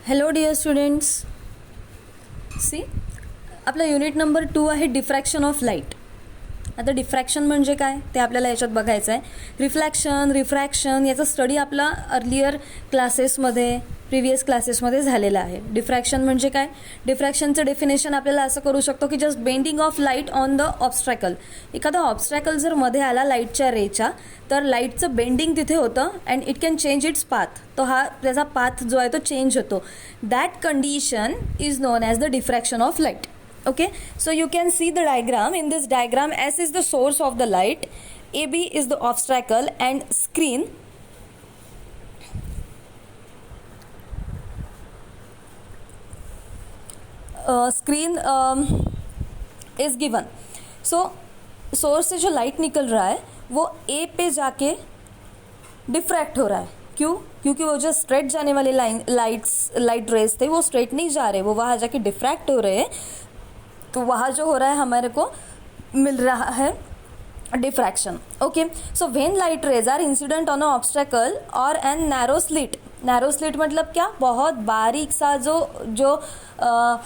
Hello dear students. See, आपला unit number 2 आहे diffraction of light. आता डिफ्रॅक्शन म्हणजे काय ते आपल्याला याच्यात बघायचं आहे. रिफ्रॅक्शन याचा स्टडी आपला अर्लियर क्लासेसमध्ये प्रिव्हियस क्लासेसमध्ये झालेला आहे. डिफ्रॅक्शन म्हणजे काय? डिफ्रॅक्शनचं डेफिनेशन आपल्याला असं करू शकतो की just bending of light on the obstacle. एखादा ऑब्स्ट्रॅकल जर मध्ये आला लाईटच्या रेच्या, तर लाईटचं बेंडिंग तिथे होतं and it can change its path. तो हा त्याचा पाथ जो आहे तो चेंज होतो. That condition is non as the diffraction of light. Okay, so you can see the diagram. In this diagram, S is the source of the light, AB is the obstacle, and screen is given. So source से जो light निकल रहा है वो A पे जाके diffract हो रहा है. क्यों? क्योंकि वो जो स्ट्रेट जाने वाले लाइट रेस थे वो स्ट्रेट नहीं जा रहे, वो वहाँ जाके डिफ्रैक्ट हो रहे हैं. तो वहाँ जो हो रहा है हमारे को मिल रहा है diffraction. Okay, so when light rays are incident on a obstacle और an narrow slit. Narrow slit मतलब क्या? बहुत बारीक सा जो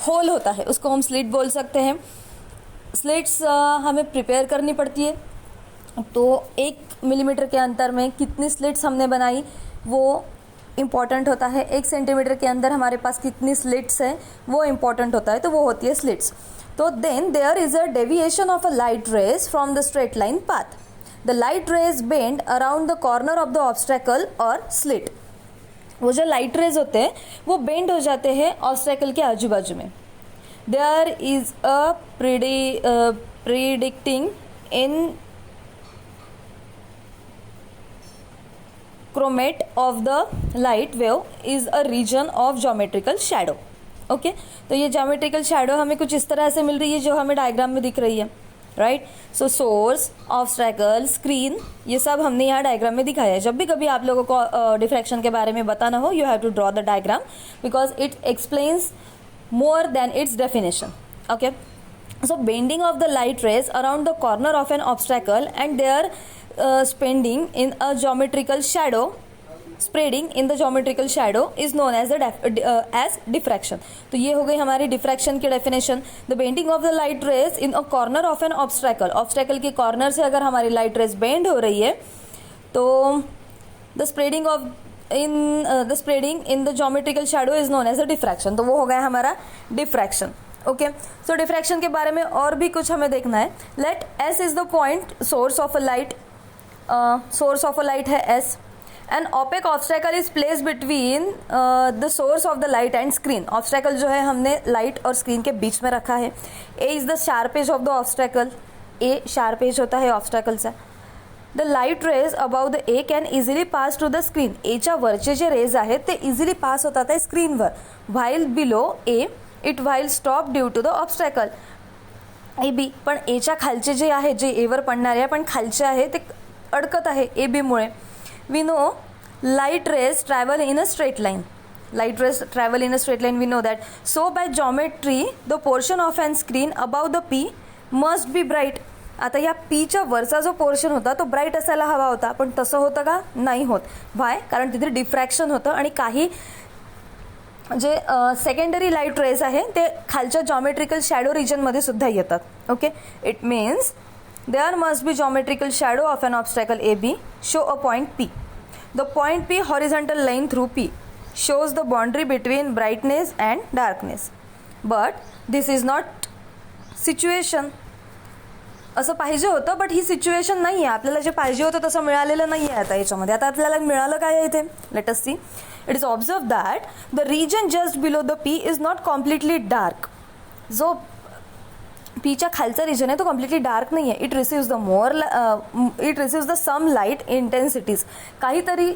होल होता है उसको हम स्लिट बोल सकते हैं. स्लिट्स हमें प्रिपेयर करनी पड़ती है. तो 1 मिलीमीटर के अंतर में कितनी स्लिट्स हमने बनाई वो इम्पॉर्टेंट होता है. 1 सेंटीमीटर के अंदर हमारे पास कितनी स्लिट्स है वो इम्पॉर्टेंट होता है. तो वो होती है slits. So then there is a deviation of a light rays from the straight line path. The light rays bend around the corner of the obstacle or slit. वो जो light rays होते हैं वो bend हो जाते हैं obstacle के आजू बाजू में. There is a predicting in chromate of the light wave is a region of geometrical shadow. Okay, तो ये ज्योमेट्रिकल शैडो हमें कुछ इस तरह से मिल रही है जो हमें डायग्राम में दिख रही है. राइट, सो सोर्स, ऑब्स्ट्रैकल, स्क्रीन, ये सब हमने यहाँ डायग्राम में दिखाया है. जब भी कभी आप लोगों को डिफ्रैक्शन के बारे में बताना हो, you have to draw the diagram because it explains more than its definition. Okay, so bending of the light rays around the corner of an obstacle and they are spending in a geometrical shadow. Spreading in the geometrical shadow is known as as diffraction. तो ये हो गई हमारी diffraction की definition. The bending of the light rays in a corner of an obstacle. Obstacle K corner से अगर हमारी light rays bend हो रही है तो the spreading in the geometrical shadow is known as a diffraction. तो वो हो गया हमारा डिफ्रैक्शन. ओके, सो डिफ्रैक्शन के बारे में और भी कुछ हमें देखना है. Let S is the point source of a light. Source of a light है S. An opaque obstacle is placed between the source of the light and screen. Obstacle जो है हमने लाइट और स्क्रीन के बीच में रखा है. A is the sharp edge of the obstacle. A sharp edge होता है obstacle चा. The light rays above the A can easily pass to the screen. A च्या वरचे जे रेज आहेत ते इझिली पास होतात आहे स्क्रीनवर. While below A it while stop due to the obstacle. AB पण A च्या खालचे जे आहे, जे A वर पडणारे आहे पण खालचे आहे ते अडकत आहे A B मुळे. We know light rays travel in a straight line. Light rays travel in a straight line, we know that. So by geometry, the portion of an screen above the P must be bright. आता या P च्या वरचा जो portion होता तो bright असायला हवा होता, पण तसं होतं का? नाही होत. व्हाय? कारण तिथे डिफ्रॅक्शन होतं आणि काही जे सेकंडरी लाईट रेज आहे ते खालच्या जॉमेट्रिकल शॅडो रिजनमध्ये सुद्धा येतात. Okay, it means there must be geometrical shadow of an obstacle AB. Show a point P. The point P horizontal line through P shows the boundary between brightness and darkness. But this is not situation. असं पाहिजे होतं but he situation नाही आहे. आपल्याला जे पाहिजे होतं तसं मिळालेलं नाही आहे आता याच्यामध्ये. आता आपल्याला मिळालं काय आहे इथे? Let us see. It is observe that the region just below the P is not completely dark. जो पीच्या खालचा रिजन आहे तो कम्प्लिटली डार्क नाही आहे. It receives the some light intensities. काहीतरी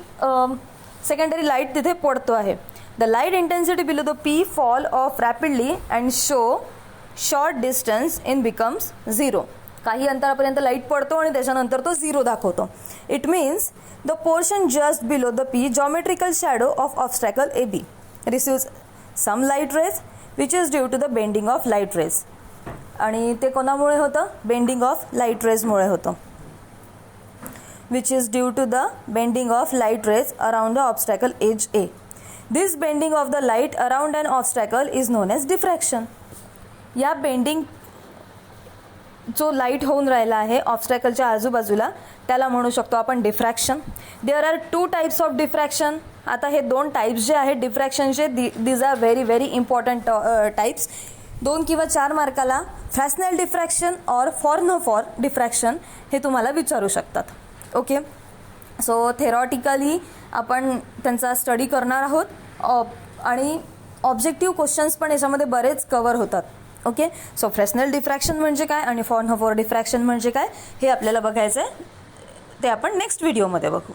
सेकंडरी लाईट तिथे पडतो आहे. The light intensity below the P fall off rapidly and show short distance in becomes zero. काही अंतरापर्यंत लाईट पडतो आणि त्याच्यानंतर तो झिरो दाखवतो. It means the portion just below the P geometrical shadow of obstacle A B receives some light rays which is due to the bending of light rays. आणि ते कोणामुळे होतं? बेंडिंग ऑफ लाईट रेजमुळे होतं. Which is due to the bending of light rays around the obstacle edge A. This bending of the light around an obstacle is known as diffraction. या bending जो light होऊन राहिला आहे ऑब्स्टॅकलच्या आजूबाजूला त्याला म्हणू शकतो आपण diffraction. There are 2 types of diffraction. आता हे 2 टाईप्स जे आहेत डिफ्रॅक्शनचे these are very very important types. 2 किंवा 4 मार्काला फ्रॅस्नेल डिफ्रॅक्शन और फॉर्नहोफर डिफ्रॅक्शन हे तुम्हाला विचारू शकतात. ओके, सो थेरॉटिकली आपण त्यांचा स्टडी करणार आहोत आणि ऑब्जेक्टिव्ह क्वेश्चन्स पण याच्यामध्ये बरेच कवर होतात. ओके, सो फ्रॅस्नेल डिफ्रॅक्शन म्हणजे काय आणि फॉर्नहोफर डिफ्रॅक्शन म्हणजे काय हे आपल्याला बघायचं आहे. ते आपण नेक्स्ट व्हिडिओमध्ये बघू.